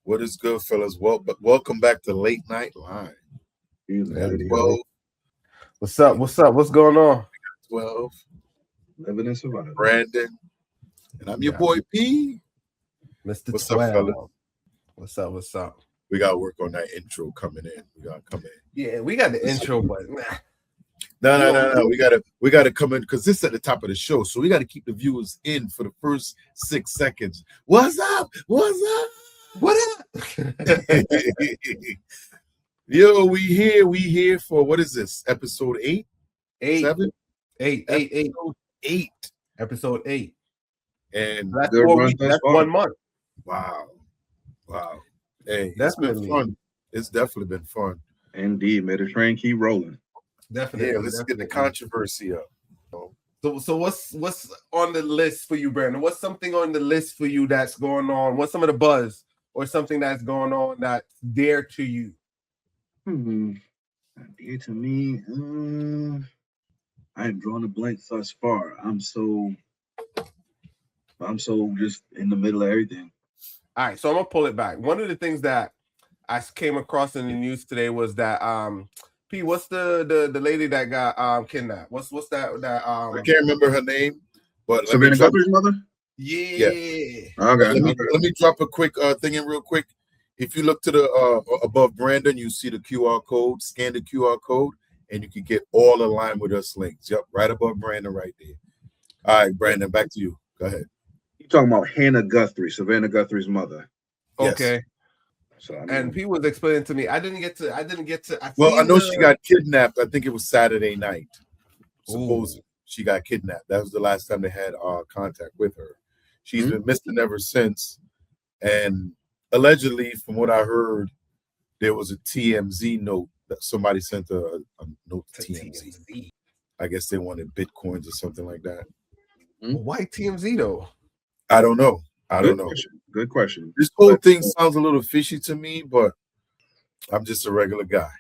What is good, fellas? Welcome back to Late Night Line. There we 12, go. What's up? What's up? What's going on? 12, Living in Savannah. Brandon, and I'm your boy P. Mr. What's 12. up, fellas? What's up? What's up? We got to work on that intro coming in. We got to come in. Yeah, we got the intro, but No. We gotta come in because this is at the top of the show, so we got to keep the viewers in for the first 6 seconds. What's up? What's up? What up? Yo, we here for what is this? Episode 8? 7? 8. Episode 8. And that's 4 weeks. That's 1 month. Wow. Hey, Definitely. It's been fun. It's definitely been fun. Indeed, may the train keep rolling. Definitely. Yeah, let's get the controversy up. So what's on the list for you, Brandon? What's something on the list for you that's going on? What's some of the buzz or something that's going on that's dear to you? Dear to me, I am drawing a blank thus far. I'm so just in the middle of everything. All right, so I'm gonna pull it back. One of the things that I came across in the news today was that P, what's the lady that got kidnapped? What's that I can't remember her name, but Savannah Guthrie's mother? Yeah. Okay. Let me drop a quick thing in real quick. If you look to the above Brandon, you see the QR code. Scan the QR code, and you can get all the LimeWithUs links. Yep, right above Brandon, right there. All right, Brandon, back to you. Go ahead. You're talking about Hannah Guthrie, Savannah Guthrie's mother. Okay. Yes. So and P was explaining to me. I didn't get to. I know she got kidnapped. I think it was Saturday night. Supposedly, she got kidnapped. That was the last time they had contact with her. She's been missing ever since, and allegedly, from what I heard, there was a TMZ note that somebody sent a note to TMZ. I guess they wanted Bitcoins or something like that. Why TMZ though? I don't know. Good question. This whole thing sounds a little fishy to me, but I'm just a regular guy.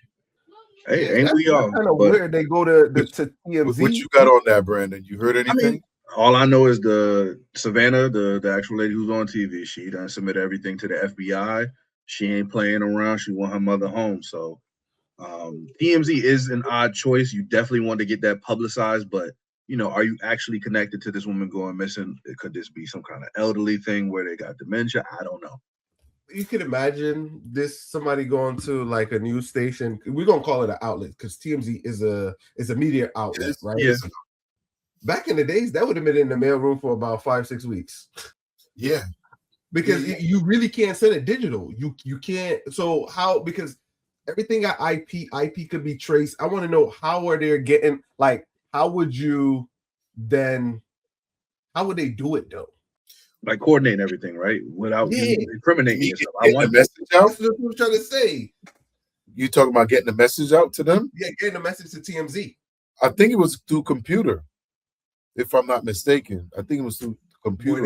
Hey, ain't we all? Kind of weird. They go to TMZ. What you got on that, Brandon? You heard anything? All I know is the Savannah, the actual lady who's on TV. She done submit everything to the FBI. She ain't playing around. She want her mother home. So TMZ is an odd choice. You definitely want to get that publicized, but are you actually connected to this woman going missing? Could this be some kind of elderly thing where they got dementia? I don't know. You could imagine somebody going to like a news station. We're gonna call it an outlet because TMZ is a media outlet, right? Yeah. Back in the days, that would have been in the mailroom for about 5-6 weeks. Yeah, because you really can't send it digital. You can't. So how? Because everything got IP could be traced. I want to know how are they getting like. How would they do it though? Like coordinate everything, right? Without incriminating yourself. I want the message out. That's what I'm trying to say. You talking about getting the message out to them? Yeah, getting the message to TMZ. I think it was through computer, if I'm not mistaken. I think it was through computer.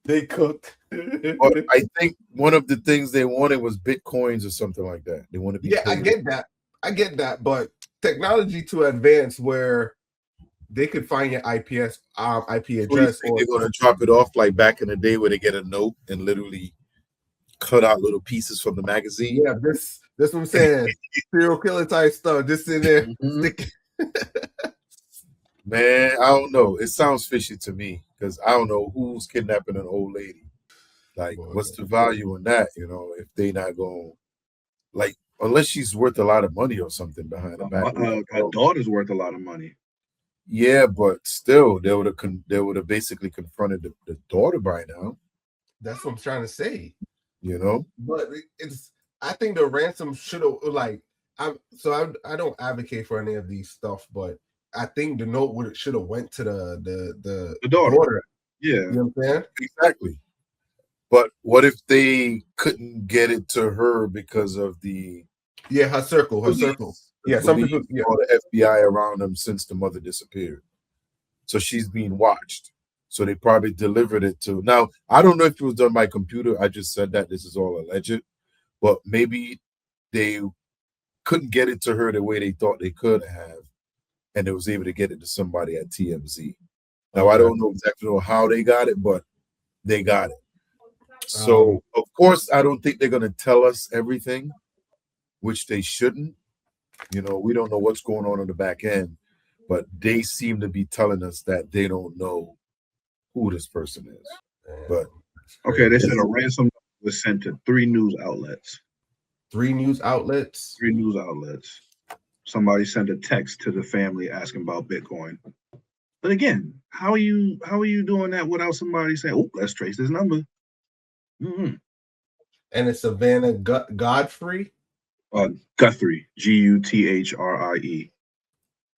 They cooked. But I think one of the things they wanted was Bitcoins or something like that. They want to be. Yeah, I get that, but technology to advance where they could find your IP address. Or they're going to drop it off like back in the day where they get a note and literally cut out little pieces from the magazine. Yeah, that's what I'm saying. Serial killer type stuff just in there. Man, I don't know. It sounds fishy to me because I don't know who's kidnapping an old lady. Like, what's the value in that? If they not going like. Unless she's worth a lot of money or something behind the back. Her daughter's worth a lot of money. Yeah, but still, they would have basically confronted the daughter by now. That's what I'm trying to say. But I think the ransom should have I don't advocate for any of these stuff, but I think the note should have went to the daughter. Yeah, you know what I'm saying? Exactly. But what if they couldn't get it to her because of her circle. Yeah, some people all the FBI around them since the mother disappeared. So she's being watched. So they probably delivered it to. Now, I don't know if it was done by computer. I just said that this is all alleged. But maybe they couldn't get it to her the way they thought they could have. And they was able to get it to somebody at TMZ. Now, I don't know exactly how they got it, but they got it. So, of course, I don't think they're going to tell us everything, which they shouldn't. You know, we don't know what's going on the back end, but they seem to be telling us that they don't know who this person is. But okay, they said a ransom was sent to 3 news outlets. 3 news outlets? 3 news outlets. Somebody sent a text to the family asking about Bitcoin. But again, how are you doing that without somebody saying, "Oh, let's trace this number"? Mm-hmm. And it's Savannah Guthrie? Guthrie, Guthrie.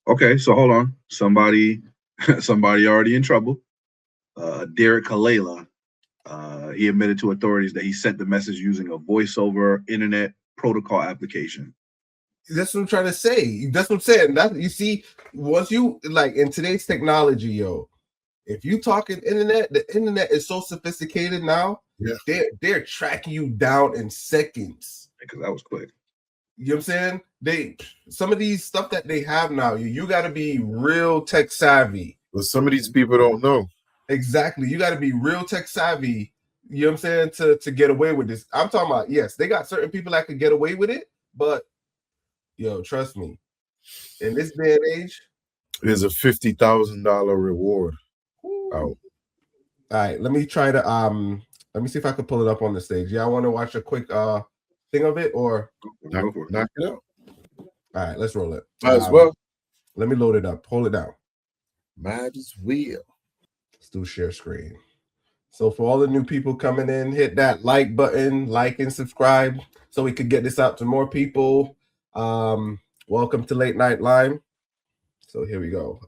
Okay, so hold on. Somebody already in trouble. Derek Kalela, he admitted to authorities that he sent the message using a voice-over internet protocol application. That's what I'm trying to say. That's what I'm saying. That you see, once you like in today's technology, yo, if you talking internet, the internet is so sophisticated now. Yeah, they're tracking you down in seconds. Because that was quick. You know what I'm saying? Some of these stuff that they have now, you got to be real tech savvy. but some of these people don't know. Exactly. You got to be real tech savvy. You know what I'm saying? To get away with this. I'm talking about, yes, they got certain people that could get away with it, but yo, trust me, in this day and age, There's a $50,000 reward out. All right, let me try to let me see if I can pull it up on the stage. Yeah, I want to watch a quick thing of it, or Knock it out. All right, let's roll it. Might as well. Let me load it up. Hold it down. Might as well. Let's do share screen. So for all the new people coming in, hit that like button, like and subscribe, so we could get this out to more people. Welcome to Late Night Lime. So here we go.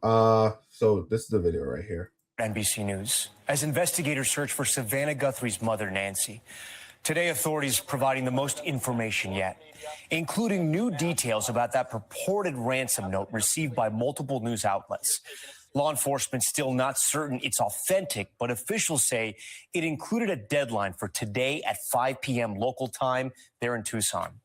So this is the video right here. NBC News, as investigators search for Savannah Guthrie's mother, Nancy. Today, authorities providing the most information yet, including new details about that purported ransom note received by multiple news outlets. Law enforcement still not certain it's authentic, but officials say it included a deadline for today at 5 p.m. local time there in Tucson.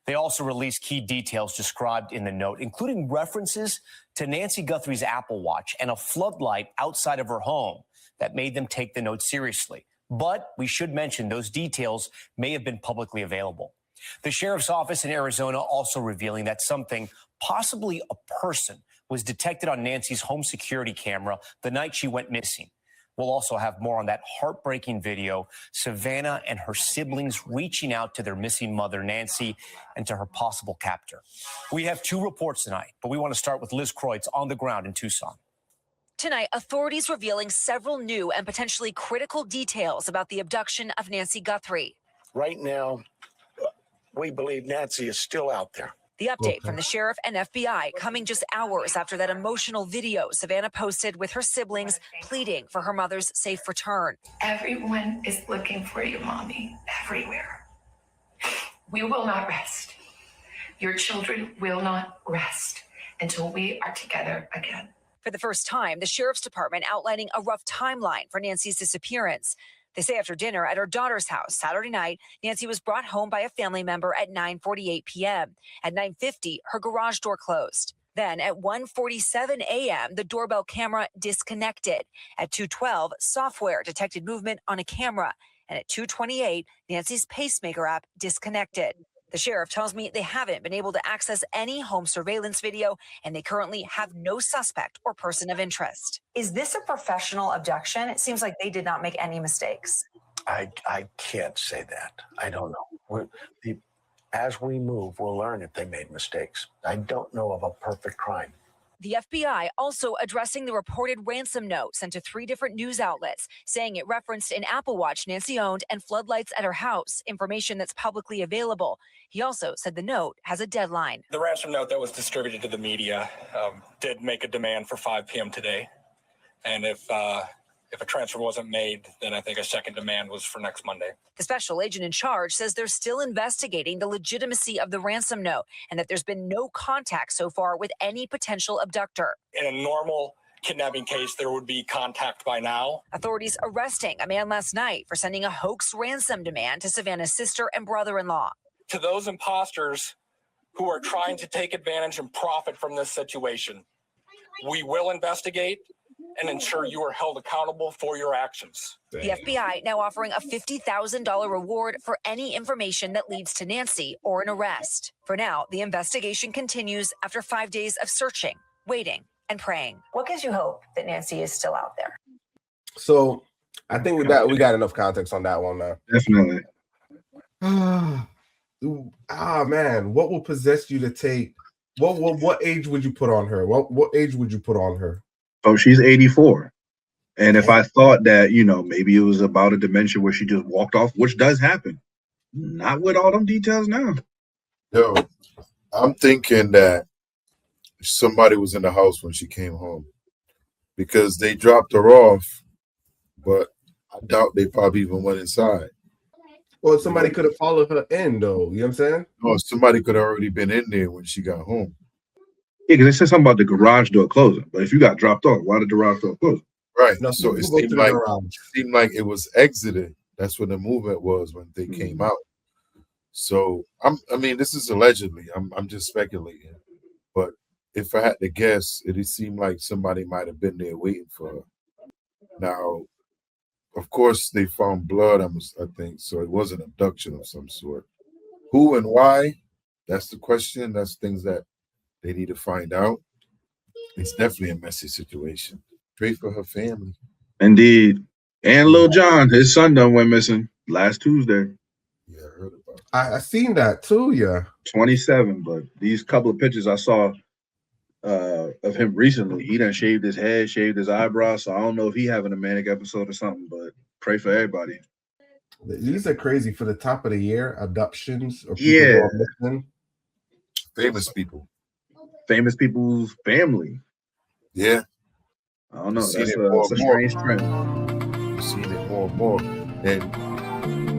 They also released key details described in the note, including references to Nancy Guthrie's Apple Watch and a floodlight outside of her home that made them take the note seriously. But we should mention those details may have been publicly available. The sheriff's office in Arizona also revealing that something, possibly a person, was detected on Nancy's home security camera the night she went missing. We'll also have more on that heartbreaking video, Savannah and her siblings reaching out to their missing mother, Nancy, and to her possible captor. We have 2 reports tonight, but we want to start with Liz Kreutz on the ground in Tucson. Tonight, authorities revealing several new and potentially critical details about the abduction of Nancy Guthrie. Right now, we believe Nancy is still out there. The update from the sheriff and FBI coming just hours after that emotional video Savannah posted with her siblings pleading for her mother's safe return. Everyone is looking for you, Mommy, everywhere. We will not rest. Your children will not rest until we are together again. For the first time, the sheriff's department outlining a rough timeline for Nancy's disappearance. They say after dinner at her daughter's house Saturday night, Nancy was brought home by a family member at 9:48 p.m. At 9:50, her garage door closed. Then at 1:47 a.m., the doorbell camera disconnected. At 2:12, software detected movement on a camera. And at 2:28, Nancy's pacemaker app disconnected. The sheriff tells me they haven't been able to access any home surveillance video, and they currently have no suspect or person of interest. Is this a professional abduction? It seems like they did not make any mistakes. I can't say that. I don't know. As we move, we'll learn if they made mistakes. I don't know of a perfect crime. The FBI also addressing the reported ransom note sent to 3 different news outlets, saying it referenced an Apple Watch Nancy owned and floodlights at her house, information that's publicly available. He also said the note has a deadline. The ransom note that was distributed to the media did make a demand for 5 p.m. today. And if a transfer wasn't made, then I think a second demand was for next Monday. The special agent in charge says they're still investigating the legitimacy of the ransom note and that there's been no contact so far with any potential abductor. In a normal kidnapping case, there would be contact by now. Authorities arresting a man last night for sending a hoax ransom demand to Savannah's sister and brother-in-law. To those imposters who are trying to take advantage and profit from this situation, we will investigate. and ensure you are held accountable for your actions. The FBI now offering a $50,000 reward for any information that leads to Nancy or an arrest. For now, the investigation continues after 5 days of searching, waiting, and praying. What gives you hope that Nancy is still out there? So I think we got enough context on that one, man. Definitely. Man, what will possess you to take? What age would you put on her? What age would you put on her? Oh, she's 84. And if I thought that, maybe it was about a dementia where she just walked off, which does happen, not with all them details now. Yo, I'm thinking that somebody was in the house when she came home because they dropped her off, but I doubt they probably even went inside. Well, somebody could have followed her in, though. You know what I'm saying? Oh, somebody could have already been in there when she got home. Yeah, because they said something about the garage door closing. But if you got dropped off, why did the garage door close? Right. No, so it seemed like it was exited. That's when the movement was when they came out. So I mean, this is allegedly. I'm just speculating. But if I had to guess, it seemed like somebody might have been there waiting for her. Now, of course, they found blood, I think, so it was an abduction of some sort. Who and why? That's the question. That's things that they need to find out. It's definitely a messy situation. Pray for her family. Indeed. And Lil John, his son done went missing last Tuesday. Yeah, I heard about it. I seen that too, yeah. 27, but these couple of pictures I saw of him recently, he done shaved his head, shaved his eyebrows, so I don't know if he having a manic episode or something, but pray for everybody. These are crazy for the top of the year, abductions or people who are missing. Famous people. Famous people's family. Yeah. I don't know. Seen That's it more a and more. strange trend. Seen it more and more. And